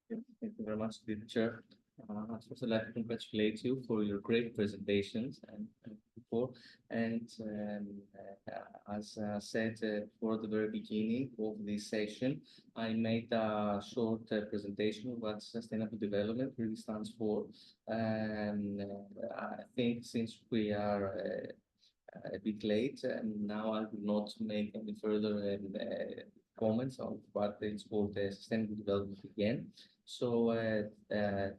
Thank you very much, dear Chair. I'd also like to congratulate you for your great presentations and before. And as said for the very beginning of this session, I made a short presentation of what sustainable development really stands for. I think since we are a bit late, and now I will not make any further comments on what is called sustainable development again. So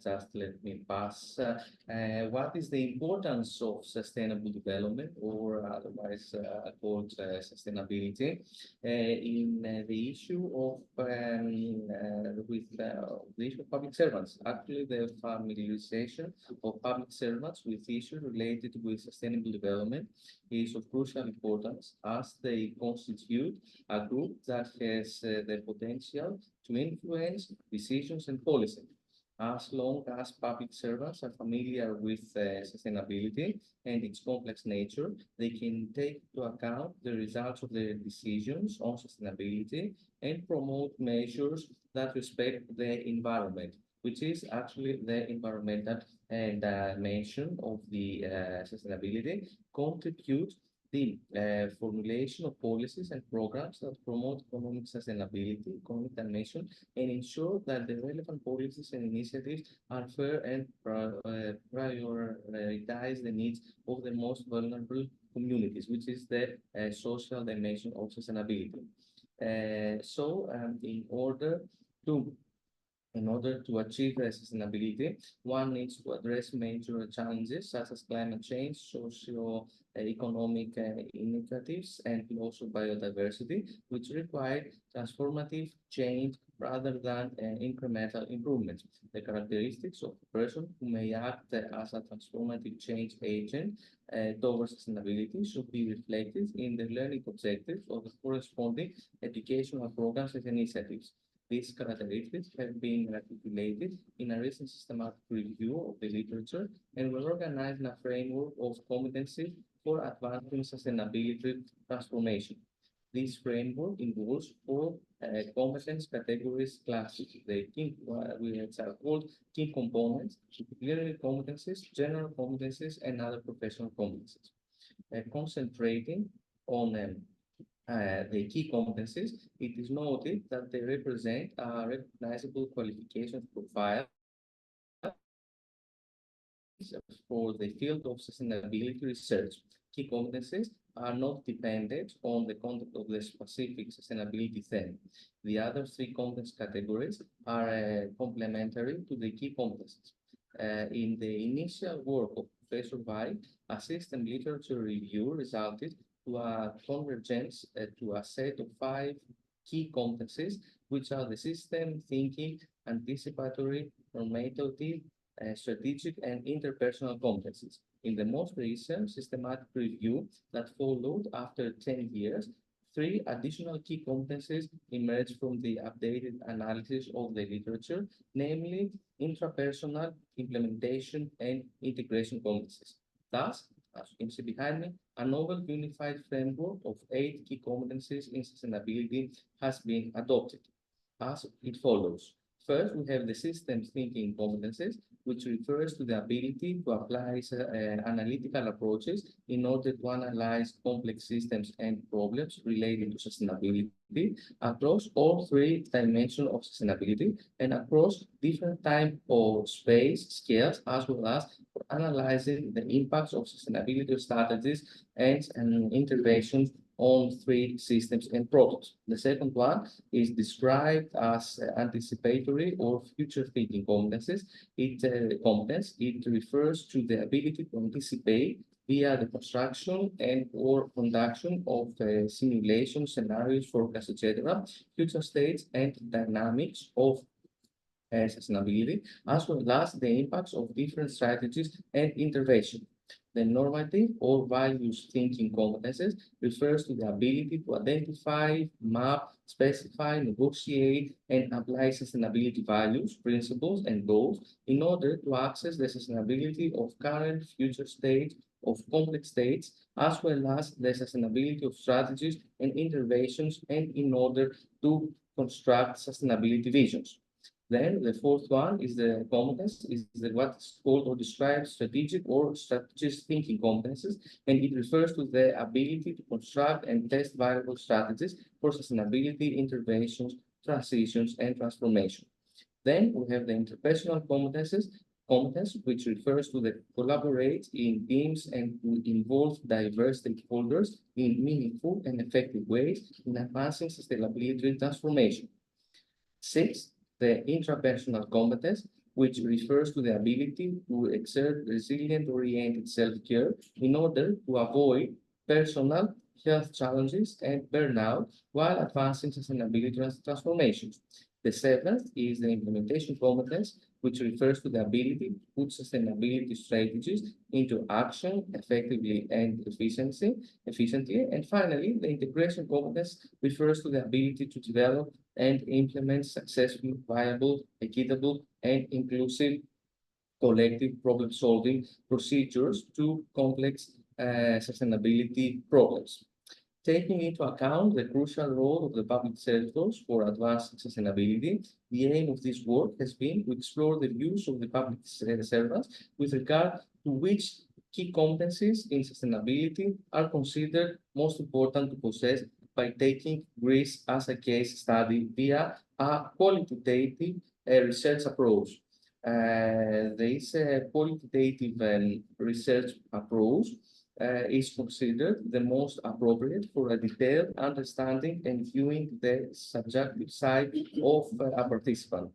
just let me pass. What is the importance of sustainable development, or otherwise called sustainability, in the issue of with the issue of public servants? Actually, the familiarization of public servants with issues related with sustainable development is of crucial importance as they constitute a group that has the potential to influence decisions and policy. As long as public servants are familiar with sustainability and its complex nature, they can take into account the results of their decisions on sustainability and promote measures that respect the environment, which is actually the environmental dimension of the sustainability, contribute the formulation of policies and programs that promote economic sustainability, economic dimension, and ensure that the relevant policies and initiatives are fair and prioritize the needs of the most vulnerable communities, which is the social dimension of sustainability. To in order to achieve sustainability, one needs to address major challenges such as climate change, socio-economic inequalities, and also biodiversity, which require transformative change rather than incremental improvements. The characteristics of a person who may act as a transformative change agent towards sustainability should be reflected in the learning objectives of the corresponding educational programs and initiatives. These characteristics have been articulated in a recent systematic review of the literature and were organized in a framework of competencies for advancing sustainability transformation. This framework involves four competence categories classes. The key, which are called key components, disciplinary competencies, general competencies, and other professional competencies. Concentrating on the key competencies, it is noted that they represent a recognizable qualification profile for the field of sustainability research. Key competencies are not dependent on the content of the specific sustainability theme. The other three competence categories are complementary to the key competencies. In the initial work of Professor White, a system literature review resulted to a convergence to a set of 5 key competencies, which are the system, thinking, anticipatory, normative, strategic, and interpersonal competencies. In the most recent systematic review that followed after 10 years, 3 additional key competencies emerged from the updated analysis of the literature, namely intrapersonal, implementation, and integration competencies. Thus, as you can see behind me, a novel unified framework of 8 key competencies in sustainability has been adopted, as it follows. First, we have the systems thinking competencies, which refers to the ability to apply analytical approaches in order to analyze complex systems and problems related to sustainability across all 3 dimensions of sustainability and across different time or space scales, as well as for analyzing the impacts of sustainability strategies and interventions on 3 systems and products. The second one is described as anticipatory or future thinking competencies. It refers to the ability to anticipate via the construction and or conduction of simulation scenarios, forecasts, etc., future states and dynamics of sustainability, as well as the impacts of different strategies and intervention. The normative or values thinking competences refers to the ability to identify, map, specify, negotiate, and apply sustainability values, principles, and goals in order to access the sustainability of current, future states of complex states, as well as the sustainability of strategies and interventions, and in order to construct sustainability visions. Then the fourth one is the competence, what is called or described strategic or strategist thinking competences, and it refers to the ability to construct and test viable strategies for sustainability interventions, transitions, and transformation. Then we have the interpersonal competence, which refers to the collaborate in teams and to involve diverse stakeholders in meaningful and effective ways in advancing sustainability and transformation. Six, the intrapersonal competence, which refers to the ability to exert resilient-oriented self-care in order to avoid personal health challenges and burnout while advancing sustainability transformations. The seventh is the implementation competence, which refers to the ability to put sustainability strategies into action effectively and efficiently. And finally, the integration competence refers to the ability to develop and implement successful, viable, equitable, and inclusive collective problem-solving procedures to complex sustainability problems. Taking into account the crucial role of the public sectors for advancing sustainability, the aim of this work has been to explore the views of the public servants with regard to which key competencies in sustainability are considered most important to possess by taking Greece as a case study via a qualitative research approach. This qualitative research approach is considered the most appropriate for a detailed understanding and viewing the subjective side of a participant.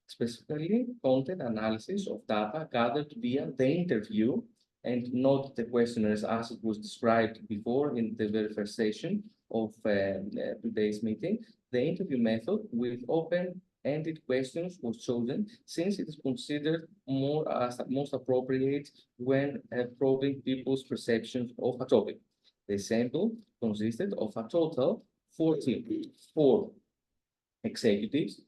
Specifically, content analysis of data gathered via the interview and not the questionnaires as it was described before in the very first session of today's meeting. The interview method with open-ended questions was chosen since it is considered most appropriate when probing people's perceptions of a topic. The sample consisted of a total 44 executives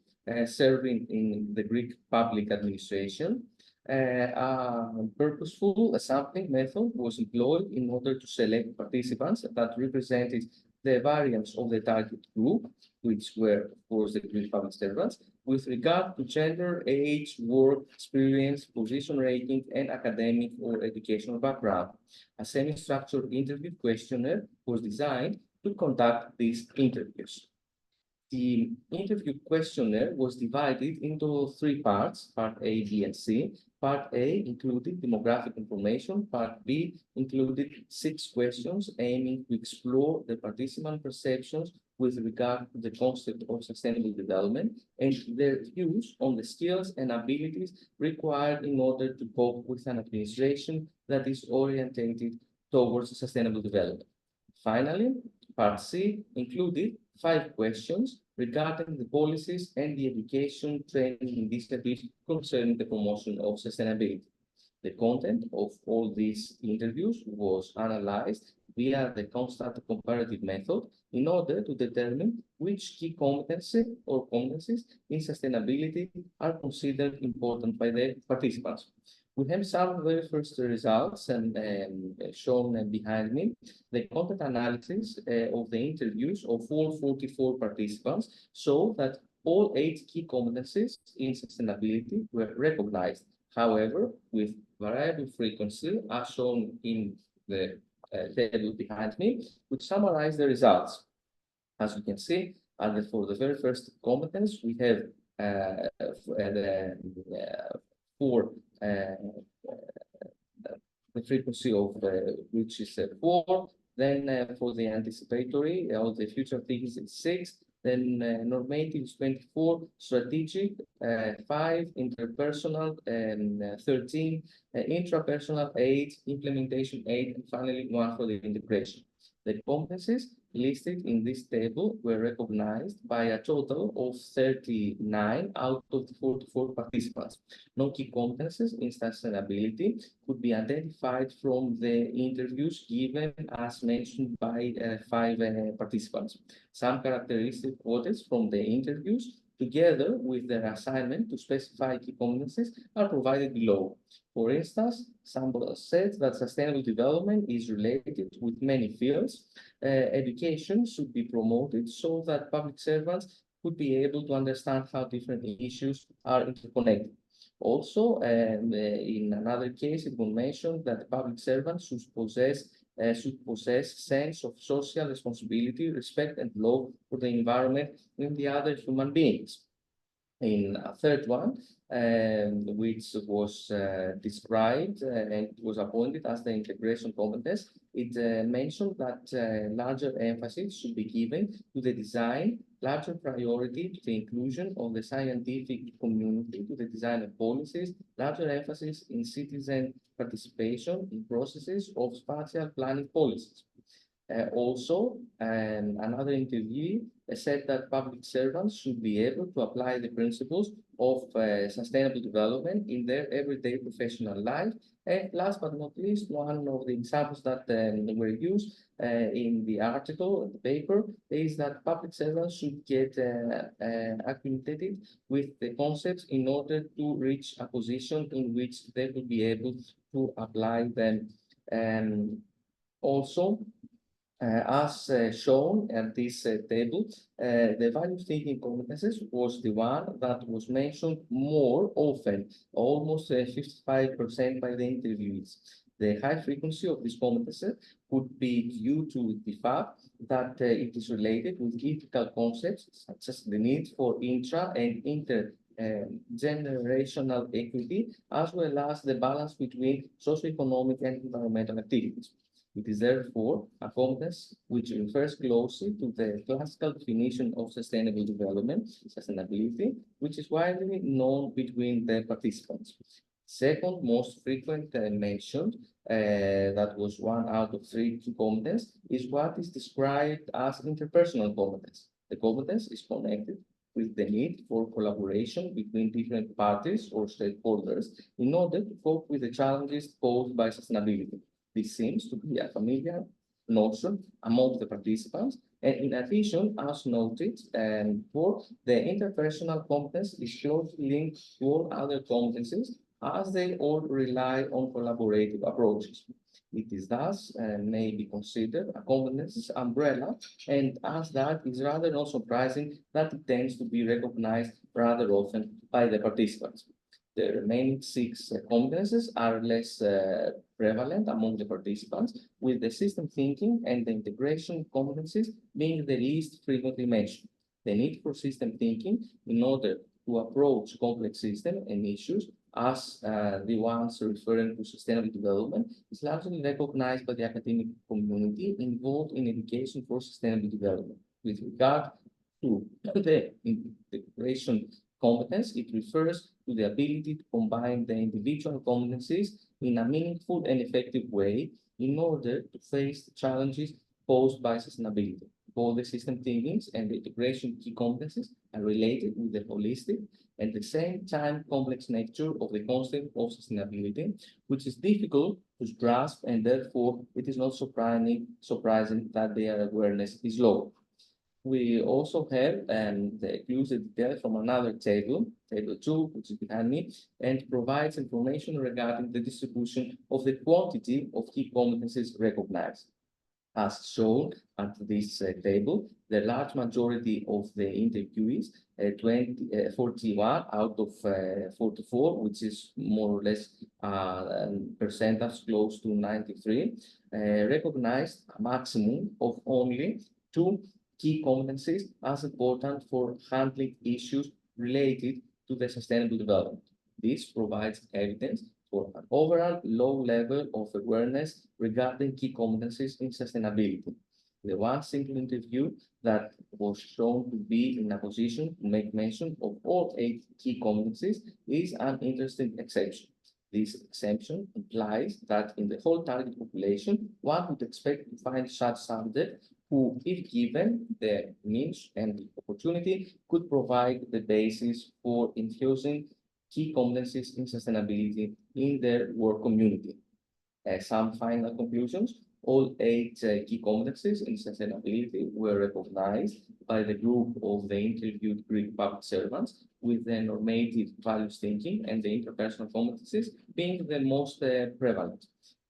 serving in the Greek public administration. A purposeful sampling method was employed in order to select participants that represented the variance of the target group, which were, of course, the Greek public servants, with regard to gender, age, work, experience, position ranking, and academic or educational background. A semi-structured interview questionnaire was designed to conduct these interviews. The interview questionnaire was divided into three parts, part A, B, and C. Part A included demographic information. Part B included 6 questions aiming to explore the participant perceptions with regard to the concept of sustainable development and their views on the skills and abilities required in order to cope with an administration that is orientated towards sustainable development. Finally, Part C included 5 questions regarding the policies and the education training initiatives concerning the promotion of sustainability. The content of all these interviews was analyzed via the constant comparative method in order to determine which key competency or competencies in sustainability are considered important by the participants. We have some very first results shown behind me. The content analysis of the interviews of all 44 participants show that all 8 key competencies in sustainability were recognized. However, with variable frequency, as shown in the table behind me, which summarize the results. As you can see, for the very first competence, we have the frequency of which is 4. Then for the anticipatory, all the future things is 6. Then normative is 24, strategic 5, interpersonal 13, intrapersonal 8, implementation 8, and finally 1 for the integration. The competencies listed in this table were recognized by a total of 39 out of the 44 participants. No key competencies in sustainability could be identified from the interviews given as mentioned by 5 participants. Some characteristic quotes from the interviews together with their assignment to specify key competencies are provided below. For instance, Sample said that sustainable development is related with many fields. Education should be promoted so that public servants would be able to understand how different issues are interconnected. Also, in another case, it was mentioned that public servants should possess sense of social responsibility, respect, and love for the environment and the other human beings. In a third one, which was described and was appointed as the integration competence, it mentioned that larger emphasis should be given to the design, larger priority to the inclusion of the scientific community to the design of policies, larger emphasis in citizen participation in processes of spatial planning policies. Also, another interviewee said that public servants should be able to apply the principles of sustainable development in their everyday professional life. And last but not least, one of the examples that were used in the article, the paper, is that public servants should get acquainted with the concepts in order to reach a position in which they will be able to apply them. Also, as shown at this table, the value thinking competences was the one that was mentioned more often, almost 55% by the interviewees. The high frequency of this competence could be due to the fact that it is related with ethical concepts such as the need for intra and intergenerational equity, as well as the balance between socioeconomic and environmental activities. It is therefore a competence which refers closely to the classical definition of sustainable development, sustainability, which is widely known between the participants. Second most frequent mentioned, that was 1 out of 3 key competence, is what is described as interpersonal competence. The competence is connected with the need for collaboration between different parties or stakeholders in order to cope with the challenges posed by sustainability. This seems to be a familiar notion among the participants, and in addition, as noted, for the interpersonal competence is closely linked to all other competencies, as they all rely on collaborative approaches. It is thus may be considered a competences umbrella, and as that is rather not surprising that it tends to be recognized rather often by the participants. The remaining 6 competences are less prevalent among the participants, with the system thinking and the integration competencies being the least frequently mentioned. The need for system thinking in order to approach complex systems and issues, as the ones referring to sustainable development, is largely recognized by the academic community involved in education for sustainable development. With regard to the integration competence, it refers to the ability to combine the individual competencies in a meaningful and effective way in order to face the challenges posed by sustainability. Both the system thinkings and the integration key competencies are related with the holistic and at the same time complex nature of the concept of sustainability, which is difficult to grasp, and therefore it is not surprising that their awareness is low. We also have the inclusive detail from another table, table 2, which is behind me, and provides information regarding the distribution of the quantity of key competencies recognized. As shown at this table, the large majority of the interviewees, 41 out of 44, which is more or less percentage close to 93, recognized a maximum of only 2 key competencies as important for handling issues related to the sustainable development. This provides evidence for an overall low level of awareness regarding key competencies in sustainability. The one single interview that was shown to be in a position to make mention of all 8 key competencies is an interesting exception. This exemption implies that in the whole target population, one would expect to find such subject who, if given the means and the opportunity, could provide the basis for infusing key competencies in sustainability in their work community. Some final conclusions. All 8 key competencies in sustainability were recognized by the group of the interviewed Greek public servants, with the normative values thinking and the interpersonal competencies being the most prevalent.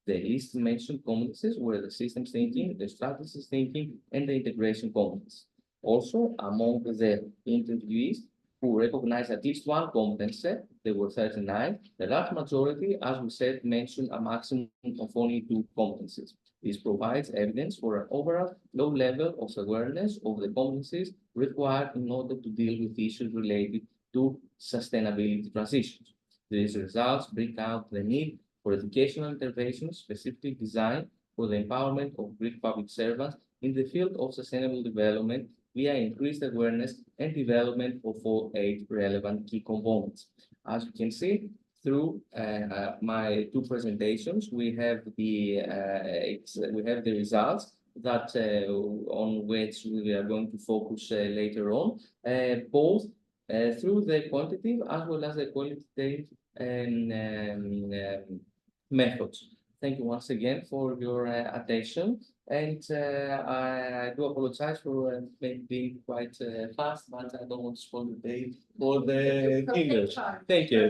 The least mentioned competencies were the systems thinking, the strategies thinking, and the integration competence. Also, among the interviewees who recognized at least one competence set, there were 39. The large majority, as we said, mentioned a maximum of only 2 competencies. This provides evidence for an overall low level of awareness of the competencies required in order to deal with issues related to sustainability transitions. These results bring out the need for educational interventions specifically designed for the empowerment of Greek public servants in the field of sustainable development via increased awareness and development of all 8 relevant key components. As you can see, through my 2 presentations, we have the results that on which we are going to focus later on, both through the quantitative as well as the qualitative methods. Thank you once again for your attention. And I do apologize for being quite fast, but I don't want to spoil the day for the English. Thank you.